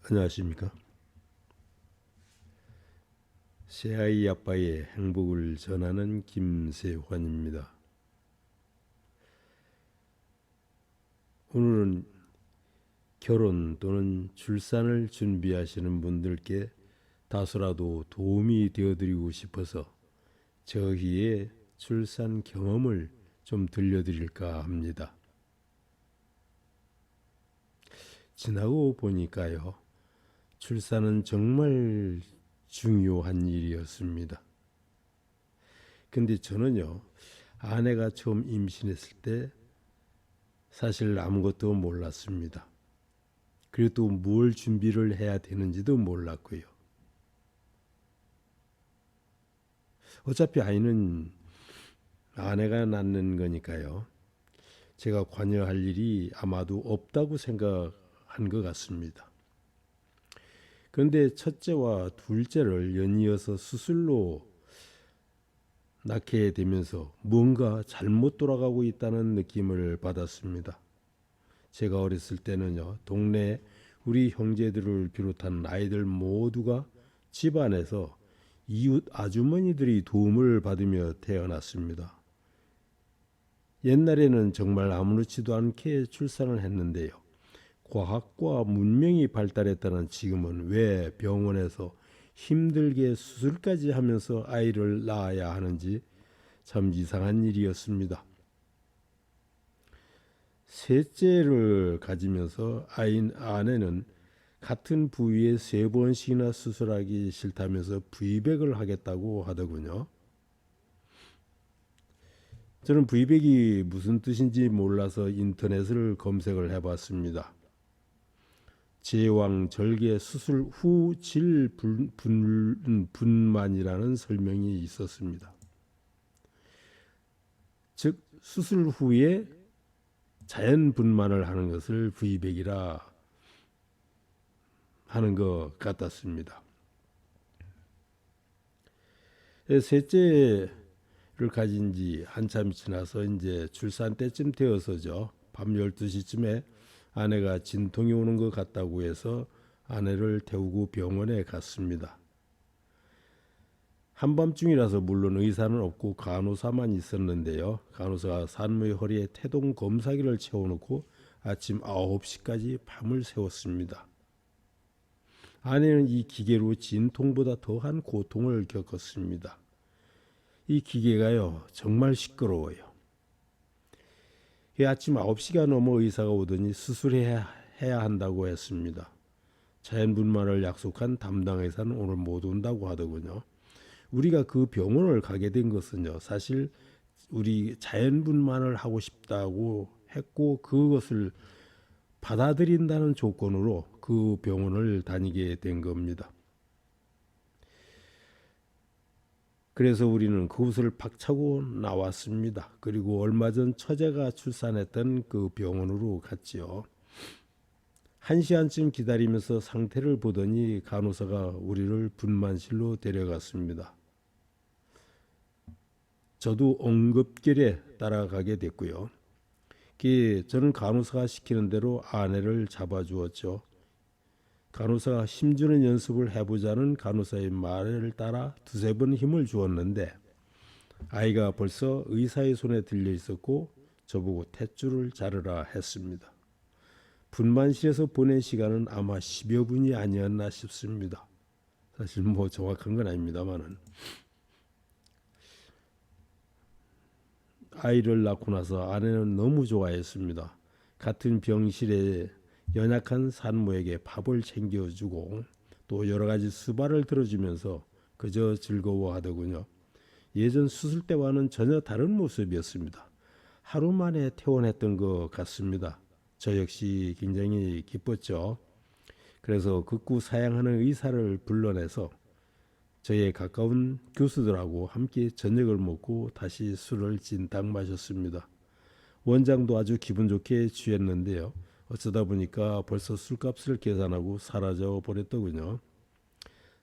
안녕하십니까. 새아이 아빠의 행복을 전하는 김세환입니다. 오늘은 결혼 또는 출산을 준비하시는 분들께 다소라도 도움이 되어드리고 싶어서 저희의 출산 경험을 좀 들려드릴까 합니다. 지나고 보니까요, 출산은 정말 중요한 일이었습니다. 근데 저는요, 아내가 처음 임신했을 때 사실 아무것도 몰랐습니다. 그리고 또 뭘 준비를 해야 되는지도 몰랐고요. 어차피 아이는 아내가 낳는 거니까요. 제가 관여할 일이 아마도 없다고 생각한 것 같습니다. 그런데 첫째와 둘째를 연이어서 수술로 낳게 되면서 뭔가 잘못 돌아가고 있다는 느낌을 받았습니다. 제가 어렸을 때는요, 동네 우리 형제들을 비롯한 아이들 모두가 집안에서 이웃 아주머니들이 도움을 받으며 태어났습니다. 옛날에는 정말 아무렇지도 않게 출산을 했는데요. 과학과 문명이 발달했다는 지금은 왜 병원에서 힘들게 수술까지 하면서 아이를 낳아야 하는지 참 이상한 일이었습니다. 셋째를 가지면서 아내는 같은 부위에 3번씩이나 수술하기 싫다면서 브이백을 하겠다고 하더군요. 저는 브이백이 무슨 뜻인지 몰라서 인터넷을 검색을 해봤습니다. 제왕 절개 수술 후 질 분만이라는 설명이 있었습니다. 즉 수술 후에 자연 분만을 하는 것을 브이백이라 하는 것 같았습니다. 셋째를 가진 지 한참 지나서 이제 출산 때쯤 되어서죠. 밤 12시쯤에 아내가 진통이 오는 것 같다고 해서 아내를 태우고 병원에 갔습니다. 한밤중이라서 물론 의사는 없고 간호사만 있었는데요. 간호사가 산모의 허리에 태동 검사기를 채워놓고 아침 9시까지 밤을 새웠습니다. 아내는 이 기계로 진통보다 더한 고통을 겪었습니다. 이 기계가요, 정말 시끄러워요. 아침 9시가 넘어 의사가 오더니 수술해야 한다고 했습니다. 자연분만을 약속한 담당 의사는 오늘 못 온다고 하더군요. 우리가 그 병원을 가게 된 것은요, 사실 우리 자연분만을 하고 싶다고 했고 그것을 받아들인다는 조건으로 그 병원을 다니게 된 겁니다. 그래서 우리는 그곳을 박차고 나왔습니다. 그리고 얼마 전 처제가 출산했던 그 병원으로 갔지요. 1시간쯤 기다리면서 상태를 보더니 간호사가 우리를 분만실로 데려갔습니다. 저도 엉겁결에 따라가게 됐고요. 저는 간호사가 시키는 대로 아내를 잡아주었죠. 간호사가 힘주는 연습을 해보자는 간호사의 말을 따라 2-3번 힘을 주었는데 아이가 벌써 의사의 손에 들려 있었고 저보고 탯줄을 자르라 했습니다. 분만실에서 보낸 시간은 아마 10여 분이 아니었나 싶습니다. 사실 뭐 정확한 건 아닙니다만은. 아이를 낳고 나서 아내는 너무 좋아했습니다. 같은 병실에 연약한 산모에게 밥을 챙겨주고 또 여러 가지 수발을 들어주면서 그저 즐거워하더군요. 예전 수술 때와는 전혀 다른 모습이었습니다. 하루 만에 퇴원했던 것 같습니다. 저 역시 굉장히 기뻤죠. 그래서 극구 사양하는 의사를 불러내서 저의 가까운 교수들하고 함께 저녁을 먹고 다시 술을 진탕 마셨습니다. 원장도 아주 기분 좋게 취했는데요. 어쩌다 보니까 벌써 술값을 계산하고 사라져 버렸더군요.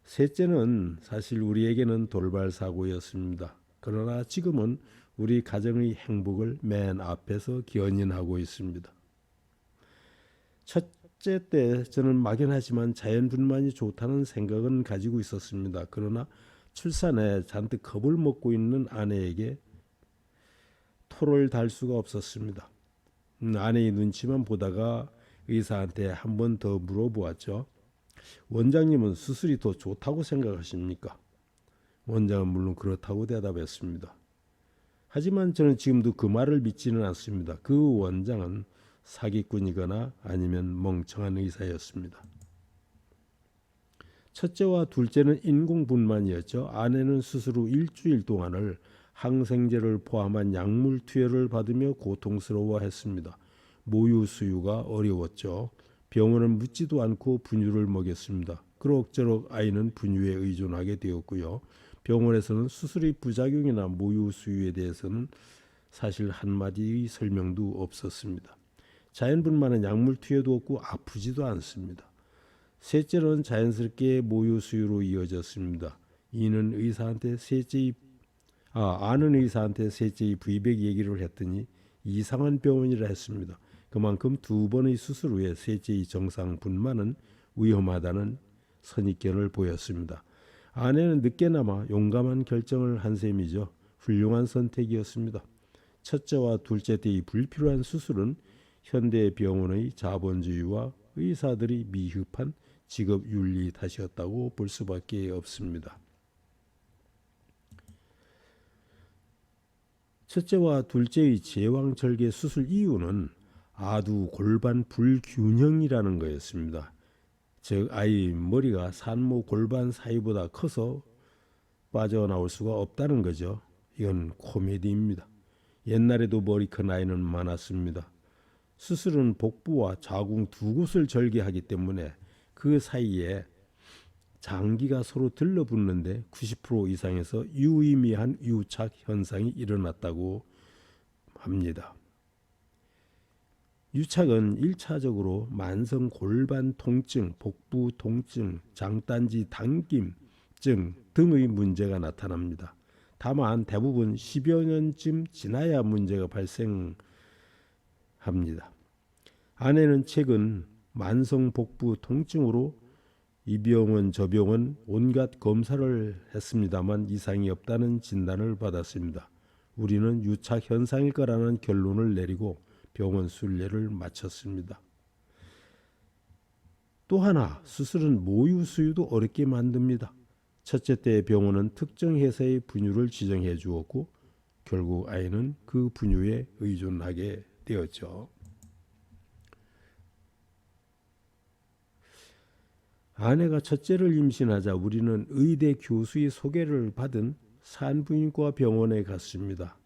셋째는 사실 우리에게는 돌발 사고였습니다. 그러나 지금은 우리 가정의 행복을 맨 앞에서 견인하고 있습니다. 첫째 때 저는 막연하지만 자연분만이 좋다는 생각은 가지고 있었습니다. 그러나 출산에 잔뜩 겁을 먹고 있는 아내에게 토를 달 수가 없었습니다. 아내의 눈치만 보다가 의사한테 한 번 더 물어보았죠. 원장님은 수술이 더 좋다고 생각하십니까? 원장은 물론 그렇다고 대답했습니다. 하지만 저는 지금도 그 말을 믿지는 않습니다. 그 원장은 사기꾼이거나 아니면 멍청한 의사였습니다. 첫째와 둘째는 인공분만이었죠. 아내는 수술 후 일주일 동안을 항생제를 포함한 약물 투여를 받으며 고통스러워했습니다. 모유 수유가 어려웠죠. 병원은 묻지도 않고 분유를 먹였습니다. 그럭저럭 아이는 분유에 의존하게 되었고요. 병원에서는 수술의 부작용이나 모유 수유에 대해서는 사실 한마디의 설명도 없었습니다. 자연분만은 약물 투여도 없고 아프지도 않습니다. 셋째는 자연스럽게 모유 수유로 이어졌습니다. 아는 의사한테 셋째의 부위백 얘기를 했더니 이상한 병원이라 했습니다. 그만큼 두 번의 수술 후에 셋째의 정상 분만은 위험하다는 선입견을 보였습니다. 아내는 늦게나마 용감한 결정을 한 셈이죠. 훌륭한 선택이었습니다. 첫째와 둘째 때의 불필요한 수술은 현대 병원의 자본주의와 의사들이 미흡한 직업윤리 탓이었다고 볼 수밖에 없습니다. 첫째와 둘째의 제왕절개 수술 이유는 아두 골반 불균형이라는 거였습니다. 즉 아이 머리가 산모 골반 사이보다 커서 빠져나올 수가 없다는 거죠. 이건 코미디입니다. 옛날에도 머리 큰 아이는 많았습니다. 수술은 복부와 자궁 두 곳을 절개하기 때문에 그 사이에 장기가 서로 들러붙는데 90% 이상에서 유의미한 유착 현상이 일어났다고 합니다. 유착은 1차적으로 만성 골반 통증, 복부 통증, 장단지 당김증 등의 문제가 나타납니다. 다만 대부분 10여 년쯤 지나야 문제가 발생합니다. 아내는 최근 만성 복부 통증으로 이 병원 저 병원 온갖 검사를 했습니다만 이상이 없다는 진단을 받았습니다. 우리는 유착 현상일 거라는 결론을 내리고 병원 순례를 마쳤습니다. 또 하나 수술은 모유 수유도 어렵게 만듭니다. 첫째 때 병원은 특정 회사의 분유를 지정해 주었고 결국 아이는 그 분유에 의존하게 되었죠. 아내가 첫째를 임신하자 우리는 의대 교수의 소개를 받은 산부인과 병원에 갔습니다.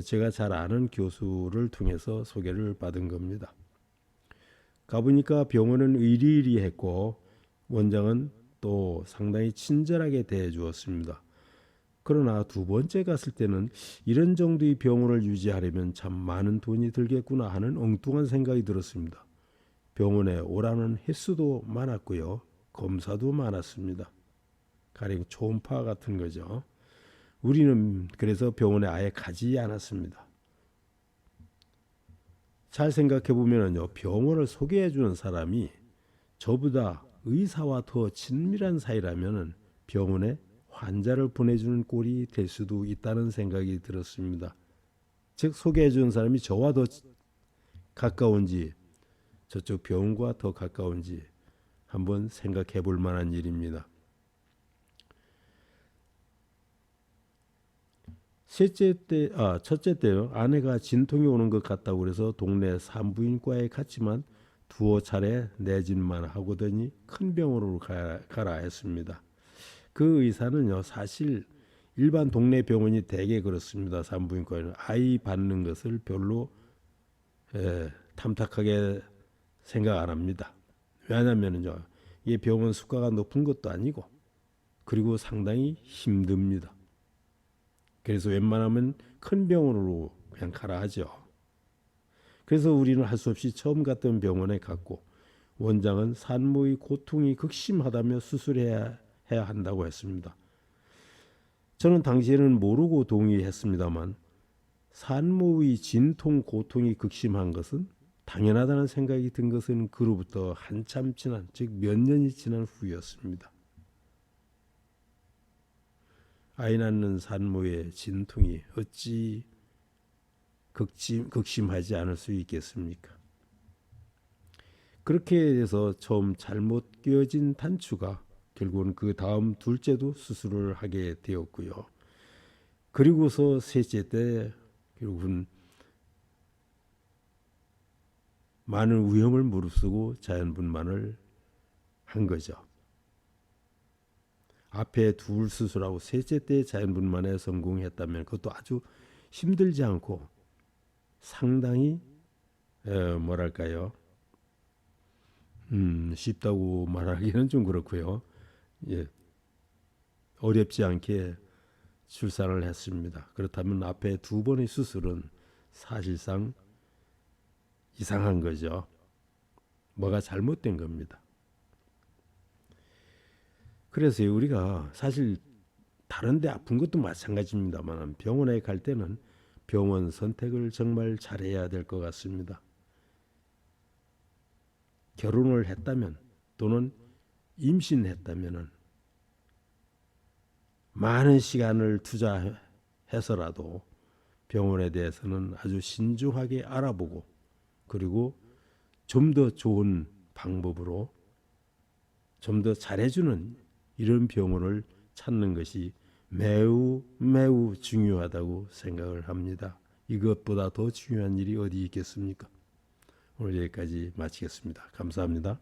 제가 잘 아는 교수를 통해서 소개를 받은 겁니다. 가보니까 병원은 의리의리했고 원장은 또 상당히 친절하게 대해 주었습니다. 그러나 두 번째 갔을 때는 이런 정도의 병원을 유지하려면 참 많은 돈이 들겠구나 하는 엉뚱한 생각이 들었습니다. 병원에 오라는 횟수도 많았고요. 검사도 많았습니다. 가령 초음파 같은 거죠. 우리는 그래서 병원에 아예 가지 않았습니다. 잘 생각해 보면요, 병원을 소개해 주는 사람이 저보다 의사와 더 친밀한 사이라면 병원에 환자를 보내주는 꼴이 될 수도 있다는 생각이 들었습니다. 즉 소개해 주는 사람이 저와 더 가까운지 저쪽 병원과 더 가까운지 한번 생각해 볼 만한 일입니다. 첫째 때요. 아내가 진통이 오는 것 같다고 그래서 동네 산부인과에 갔지만 두어 차례 내진만 하고더니 큰 병원으로 가라 했습니다. 그 의사는요, 사실 일반 동네 병원이 대개 그렇습니다. 산부인과에는 아이 받는 것을 별로 탐탁하게 생각 안 합니다. 왜냐하면요, 이 병원 수가가 높은 것도 아니고 그리고 상당히 힘듭니다. 그래서 웬만하면 큰 병원으로 그냥 가라 하죠. 그래서 우리는 할 수 없이 처음 갔던 병원에 갔고 원장은 산모의 고통이 극심하다며 수술해야 한다고 했습니다. 저는 당시에는 모르고 동의했습니다만 산모의 진통 고통이 극심한 것은 당연하다는 생각이 든 것은 그로부터 한참 지난, 즉 몇 년이 지난 후였습니다. 아이 낳는 산모의 진통이 어찌 극심하지 않을 수 있겠습니까? 그렇게 해서 처음 잘못 끼워진 단추가 결국은 그 다음 둘째도 수술을 하게 되었고요. 그리고서 셋째 때 결국은 많은 위험을 무릅쓰고 자연분만을 한 거죠. 앞에 둘 수술하고 셋째 때 자연분만에 성공했다면 그것도 아주 힘들지 않고 상당히 뭐랄까요, 쉽다고 말하기는 좀 그렇고요. 예, 어렵지 않게 출산을 했습니다. 그렇다면 앞에 두 번의 수술은 사실상 이상한 거죠. 뭐가 잘못된 겁니다. 그래서 우리가 사실 다른 데 아픈 것도 마찬가지입니다만 병원에 갈 때는 병원 선택을 정말 잘해야 될 것 같습니다. 결혼을 했다면 또는 임신했다면 많은 시간을 투자해서라도 병원에 대해서는 아주 신중하게 알아보고 그리고 좀 더 좋은 방법으로 좀 더 잘해주는 이런 병원을 찾는 것이 매우 매우 중요하다고 생각을 합니다. 이것보다 더 중요한 일이 어디 있겠습니까? 오늘 여기까지 마치겠습니다. 감사합니다.